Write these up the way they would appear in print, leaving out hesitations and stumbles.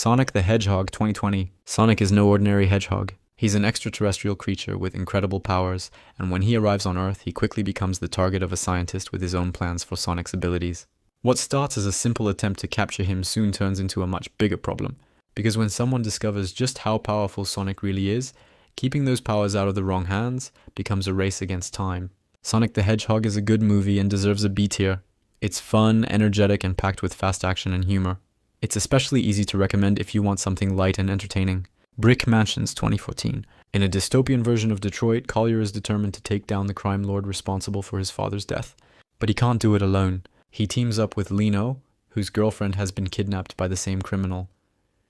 Sonic the Hedgehog 2020. Sonic is no ordinary hedgehog. He's an extraterrestrial creature with incredible powers, and when he arrives on Earth, he quickly becomes the target of a scientist with his own plans for Sonic's abilities. What starts as a simple attempt to capture him soon turns into a much bigger problem, because when someone discovers just how powerful Sonic really is, keeping those powers out of the wrong hands becomes a race against time. Sonic the Hedgehog is a good movie and deserves a B tier. It's fun, energetic, and packed with fast action and humor. It's especially easy to recommend if you want something light and entertaining. Brick Mansions 2014. In a dystopian version of Detroit, Collier is determined to take down the crime lord responsible for his father's death. But he can't do it alone. He teams up with Lino, whose girlfriend has been kidnapped by the same criminal.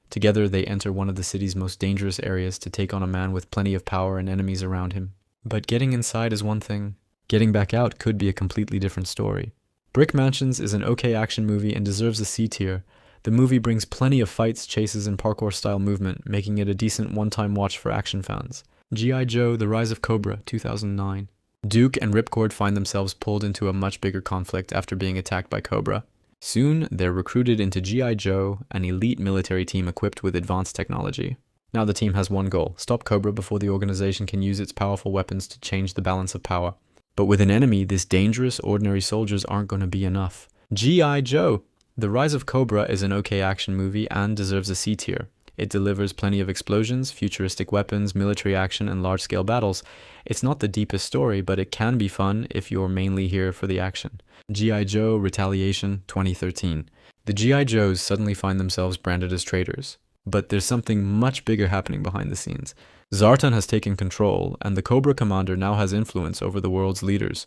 Together they enter one of the city's most dangerous areas to take on a man with plenty of power and enemies around him. But getting inside is one thing. Getting back out could be a completely different story. Brick Mansions is an okay action movie and deserves a C tier. The movie brings plenty of fights, chases, and parkour-style movement, making it a decent one-time watch for action fans. G.I. Joe: The Rise of Cobra 2009. Duke and Ripcord find themselves pulled into a much bigger conflict after being attacked by Cobra. Soon, they're recruited into G.I. Joe, an elite military team equipped with advanced technology. Now the team has one goal: stop Cobra before the organization can use its powerful weapons to change the balance of power. But with an enemy this dangerous, ordinary soldiers aren't going to be enough. G.I. Joe! The Rise of Cobra is an okay action movie and deserves a C tier. It delivers plenty of explosions, futuristic weapons, military action, and large-scale battles. It's not the deepest story, but it can be fun if you're mainly here for the action. G.I. Joe: Retaliation 2013. The G.I. Joes suddenly find themselves branded as traitors. But there's something much bigger happening behind the scenes. Zartan has taken control, and the Cobra commander now has influence over the world's leaders.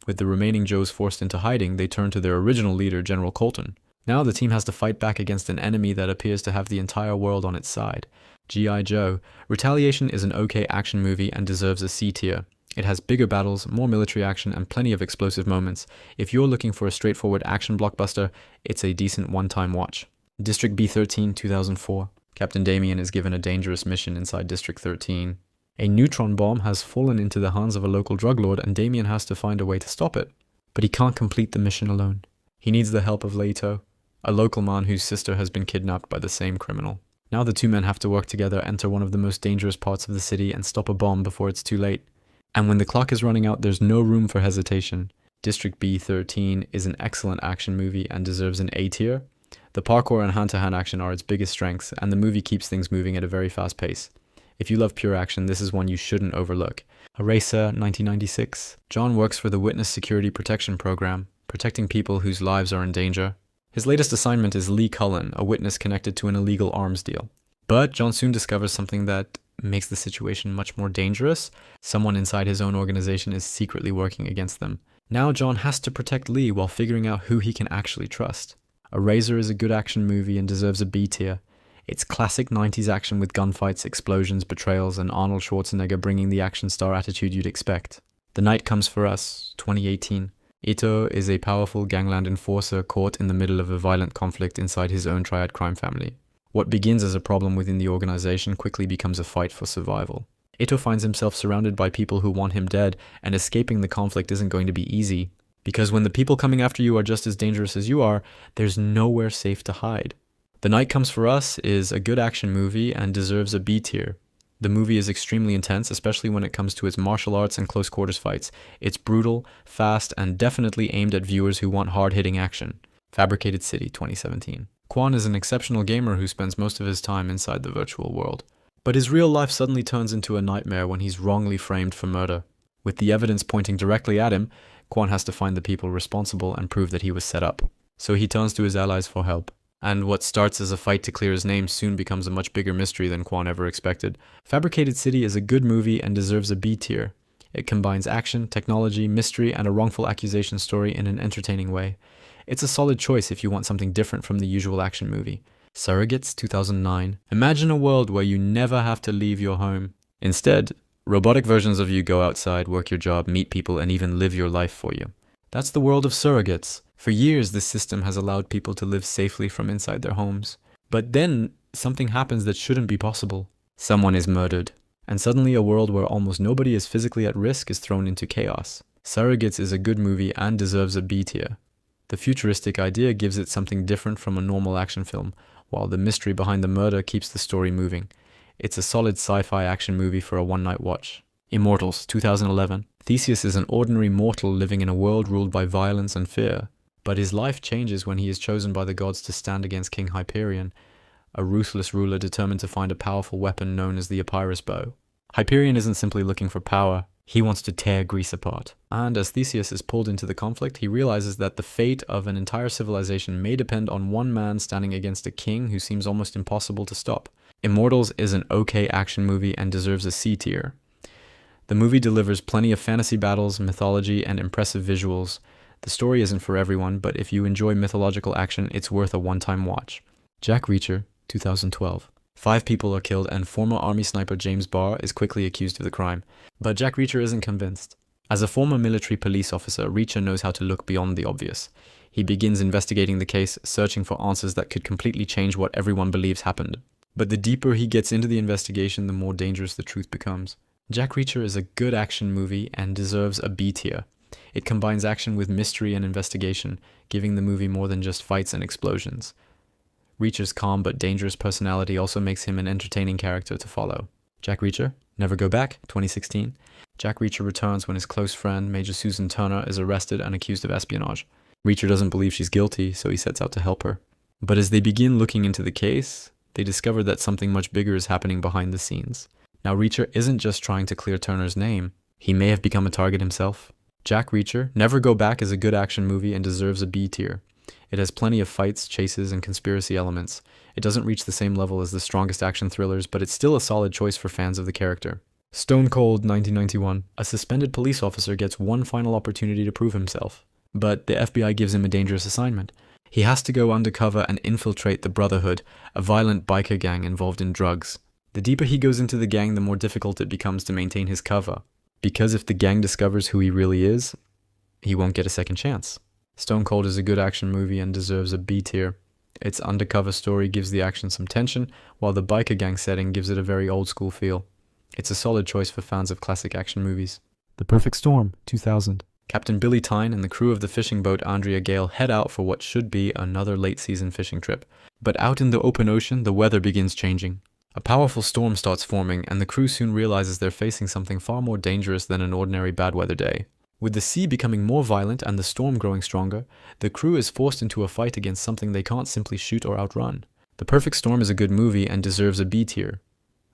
With the remaining Joes forced into hiding, they turn to their original leader, General Colton. Now the team has to fight back against an enemy that appears to have the entire world on its side. G.I. Joe: Retaliation is an okay action movie and deserves a C tier. It has bigger battles, more military action, and plenty of explosive moments. If you're looking for a straightforward action blockbuster, it's a decent one-time watch. District B-13 2004. Captain Damien is given a dangerous mission inside District 13. A neutron bomb has fallen into the hands of a local drug lord, and Damien has to find a way to stop it. But he can't complete the mission alone. He needs the help of Leto, a local man whose sister has been kidnapped by the same criminal. Now the two men have to work together, enter one of the most dangerous parts of the city, and stop a bomb before it's too late. And when the clock is running out, there's no room for hesitation. District B-13 is an excellent action movie and deserves an A tier. The parkour and hand-to-hand action are its biggest strengths, and the movie keeps things moving at a very fast pace. If you love pure action, this is one you shouldn't overlook. Eraser 1996. John works for the Witness Security Protection Program, protecting people whose lives are in danger. His latest assignment is Lee Cullen, a witness connected to an illegal arms deal. But John soon discovers something that makes the situation much more dangerous. Someone inside his own organization is secretly working against them. Now John has to protect Lee while figuring out who he can actually trust. Eraser is a good action movie and deserves a B tier. It's classic 90s action with gunfights, explosions, betrayals, and Arnold Schwarzenegger bringing the action star attitude you'd expect. The Night Comes for Us 2018. Ito is a powerful gangland enforcer caught in the middle of a violent conflict inside his own triad crime family. What begins as a problem within the organization quickly becomes a fight for survival. Ito finds himself surrounded by people who want him dead, and escaping the conflict isn't going to be easy. Because when the people coming after you are just as dangerous as you are, there's nowhere safe to hide. The Night Comes for Us is a good action movie and deserves a B tier. The movie is extremely intense, especially when it comes to its martial arts and close quarters fights. It's brutal, fast, and definitely aimed at viewers who want hard-hitting action. Fabricated City 2017. Quan is an exceptional gamer who spends most of his time inside the virtual world. But his real life suddenly turns into a nightmare when he's wrongly framed for murder. With the evidence pointing directly at him, Quan has to find the people responsible and prove that he was set up. So he turns to his allies for help. And what starts as a fight to clear his name soon becomes a much bigger mystery than Quan ever expected. Fabricated City is a good movie and deserves a B tier. It combines action, technology, mystery, and a wrongful accusation story in an entertaining way. It's a solid choice if you want something different from the usual action movie. Surrogates 2009. Imagine a world where you never have to leave your home. Instead, robotic versions of you go outside, work your job, meet people, and even live your life for you. That's the world of surrogates. For years, this system has allowed people to live safely from inside their homes. But then, something happens that shouldn't be possible. Someone is murdered. And suddenly a world where almost nobody is physically at risk is thrown into chaos. Surrogates is a good movie and deserves a B tier. The futuristic idea gives it something different from a normal action film, while the mystery behind the murder keeps the story moving. It's a solid sci-fi action movie for a one-night watch. Immortals, 2011. Theseus is an ordinary mortal living in a world ruled by violence and fear, but his life changes when he is chosen by the gods to stand against King Hyperion, a ruthless ruler determined to find a powerful weapon known as the Epirus bow. Hyperion isn't simply looking for power, he wants to tear Greece apart. And as Theseus is pulled into the conflict, he realizes that the fate of an entire civilization may depend on one man standing against a king who seems almost impossible to stop. Immortals is an okay action movie and deserves a C tier. The movie delivers plenty of fantasy battles, mythology, and impressive visuals. The story isn't for everyone, but if you enjoy mythological action, it's worth a one-time watch. Jack Reacher, 2012. 5 people are killed and former army sniper James Barr is quickly accused of the crime. But Jack Reacher isn't convinced. As a former military police officer, Reacher knows how to look beyond the obvious. He begins investigating the case, searching for answers that could completely change what everyone believes happened. But the deeper he gets into the investigation, the more dangerous the truth becomes. Jack Reacher is a good action movie and deserves a B tier. It combines action with mystery and investigation, giving the movie more than just fights and explosions. Reacher's calm but dangerous personality also makes him an entertaining character to follow. Jack Reacher, Never Go Back, 2016. Jack Reacher returns when his close friend, Major Susan Turner, is arrested and accused of espionage. Reacher doesn't believe she's guilty, so he sets out to help her. But as they begin looking into the case, they discover that something much bigger is happening behind the scenes. Now Reacher isn't just trying to clear Turner's name, he may have become a target himself. Jack Reacher, Never Go Back is a good action movie and deserves a B tier. It has plenty of fights, chases, and conspiracy elements. It doesn't reach the same level as the strongest action thrillers, but it's still a solid choice for fans of the character. Stone Cold, 1991. A suspended police officer gets one final opportunity to prove himself, but the FBI gives him a dangerous assignment. He has to go undercover and infiltrate the Brotherhood, a violent biker gang involved in drugs. The deeper he goes into the gang, the more difficult it becomes to maintain his cover, because if the gang discovers who he really is, he won't get a second chance. Stone Cold is a good action movie and deserves a B tier. Its undercover story gives the action some tension, while the biker gang setting gives it a very old school feel. It's a solid choice for fans of classic action movies. The Perfect Storm, 2000. Captain Billy Tyne and the crew of the fishing boat Andrea Gale head out for what should be another late season fishing trip. But out in the open ocean, the weather begins changing. A powerful storm starts forming, and the crew soon realizes they're facing something far more dangerous than an ordinary bad weather day. With the sea becoming more violent and the storm growing stronger, the crew is forced into a fight against something they can't simply shoot or outrun. The Perfect Storm is a good movie and deserves a B tier.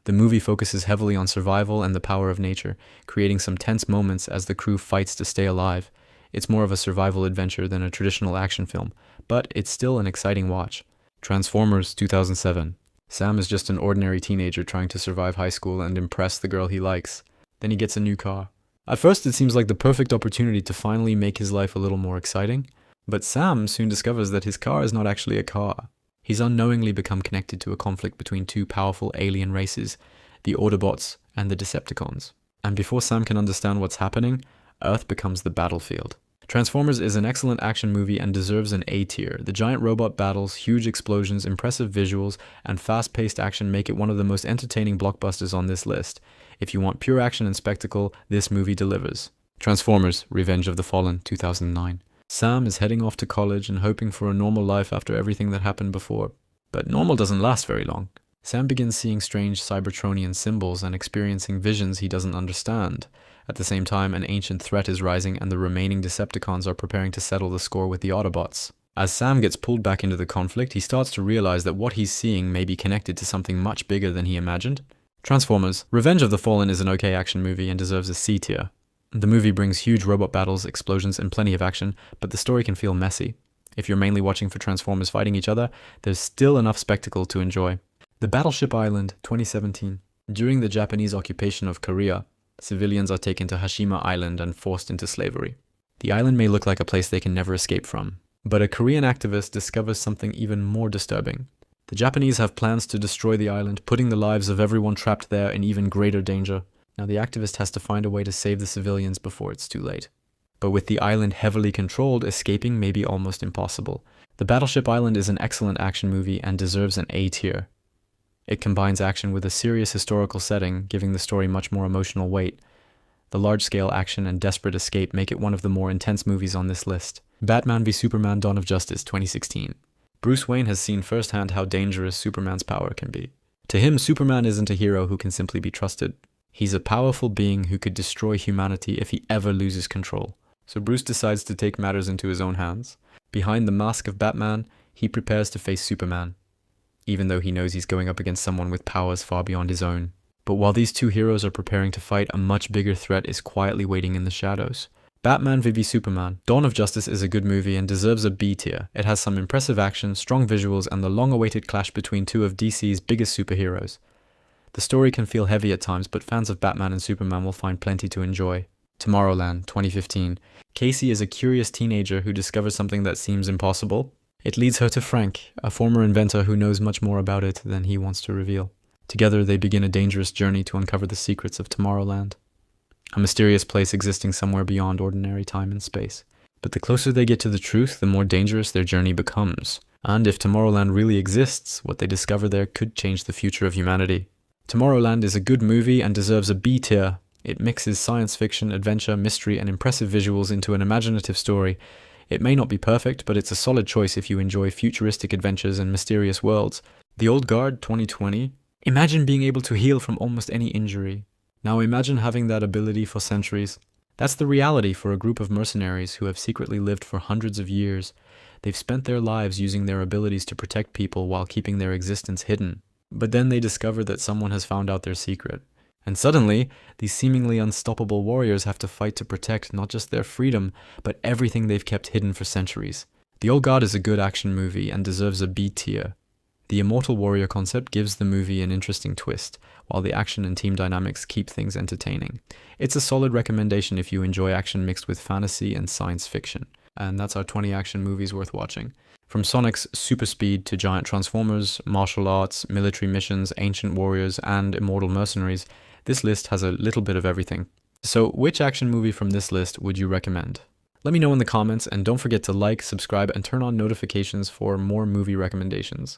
The movie focuses heavily on survival and the power of nature, creating some tense moments as the crew fights to stay alive. It's more of a survival adventure than a traditional action film, but it's still an exciting watch. Transformers, 2007. Sam is just an ordinary teenager trying to survive high school and impress the girl he likes. Then he gets a new car. At first it seems like the perfect opportunity to finally make his life a little more exciting, but Sam soon discovers that his car is not actually a car. He's unknowingly become connected to a conflict between two powerful alien races, the Autobots and the Decepticons. And before Sam can understand what's happening, Earth becomes the battlefield. Transformers is an excellent action movie and deserves an A tier. The giant robot battles, huge explosions, impressive visuals, and fast-paced action make it one of the most entertaining blockbusters on this list. If you want pure action and spectacle, this movie delivers. Transformers: Revenge of the Fallen, 2009. Sam is heading off to college and hoping for a normal life after everything that happened before. But normal doesn't last very long. Sam begins seeing strange Cybertronian symbols and experiencing visions he doesn't understand. At the same time, an ancient threat is rising and the remaining Decepticons are preparing to settle the score with the Autobots. As Sam gets pulled back into the conflict, he starts to realize that what he's seeing may be connected to something much bigger than he imagined. Transformers: Revenge of the Fallen is an okay action movie and deserves a C tier. The movie brings huge robot battles, explosions, and plenty of action, but the story can feel messy. If you're mainly watching for Transformers fighting each other, there's still enough spectacle to enjoy. The Battleship Island, 2017. During the Japanese occupation of Korea, civilians are taken to Hashima Island and forced into slavery. The island may look like a place they can never escape from, but a Korean activist discovers something even more disturbing. The Japanese have plans to destroy the island, putting the lives of everyone trapped there in even greater danger. Now the activist has to find a way to save the civilians before it's too late. But with the island heavily controlled, escaping may be almost impossible. The Battleship Island is an excellent action movie and deserves an A tier. It combines action with a serious historical setting, giving the story much more emotional weight. The large-scale action and desperate escape make it one of the more intense movies on this list. Batman v Superman: Dawn of Justice, 2016. Bruce Wayne has seen firsthand how dangerous Superman's power can be. To him, Superman isn't a hero who can simply be trusted. He's a powerful being who could destroy humanity if he ever loses control. So Bruce decides to take matters into his own hands. Behind the mask of Batman, he prepares to face Superman, even though he knows he's going up against someone with powers far beyond his own. But while these two heroes are preparing to fight, a much bigger threat is quietly waiting in the shadows. Batman v Superman. Dawn of Justice is a good movie and deserves a B tier. It has some impressive action, strong visuals, and the long-awaited clash between two of DC's biggest superheroes. The story can feel heavy at times, but fans of Batman and Superman will find plenty to enjoy. Tomorrowland, 2015. Casey is a curious teenager who discovers something that seems impossible. It leads her to Frank, a former inventor who knows much more about it than he wants to reveal. Together, they begin a dangerous journey to uncover the secrets of Tomorrowland, a mysterious place existing somewhere beyond ordinary time and space. But the closer they get to the truth, the more dangerous their journey becomes. And if Tomorrowland really exists, what they discover there could change the future of humanity. Tomorrowland is a good movie and deserves a B tier. It mixes science fiction, adventure, mystery, and impressive visuals into an imaginative story. It may not be perfect, but it's a solid choice if you enjoy futuristic adventures and mysterious worlds. The Old Guard, 2020. Imagine being able to heal from almost any injury. Now imagine having that ability for centuries. That's the reality for a group of mercenaries who have secretly lived for hundreds of years. They've spent their lives using their abilities to protect people while keeping their existence hidden. But then they discover that someone has found out their secret. And suddenly, these seemingly unstoppable warriors have to fight to protect not just their freedom, but everything they've kept hidden for centuries. The Old Guard is a good action movie and deserves a B tier. The immortal warrior concept gives the movie an interesting twist, while the action and team dynamics keep things entertaining. It's a solid recommendation if you enjoy action mixed with fantasy and science fiction. And that's our 20 action movies worth watching. From Sonic's super speed to giant transformers, martial arts, military missions, ancient warriors, and immortal mercenaries, this list has a little bit of everything. So which action movie from this list would you recommend? Let me know in the comments, and don't forget to like, subscribe, and turn on notifications for more movie recommendations.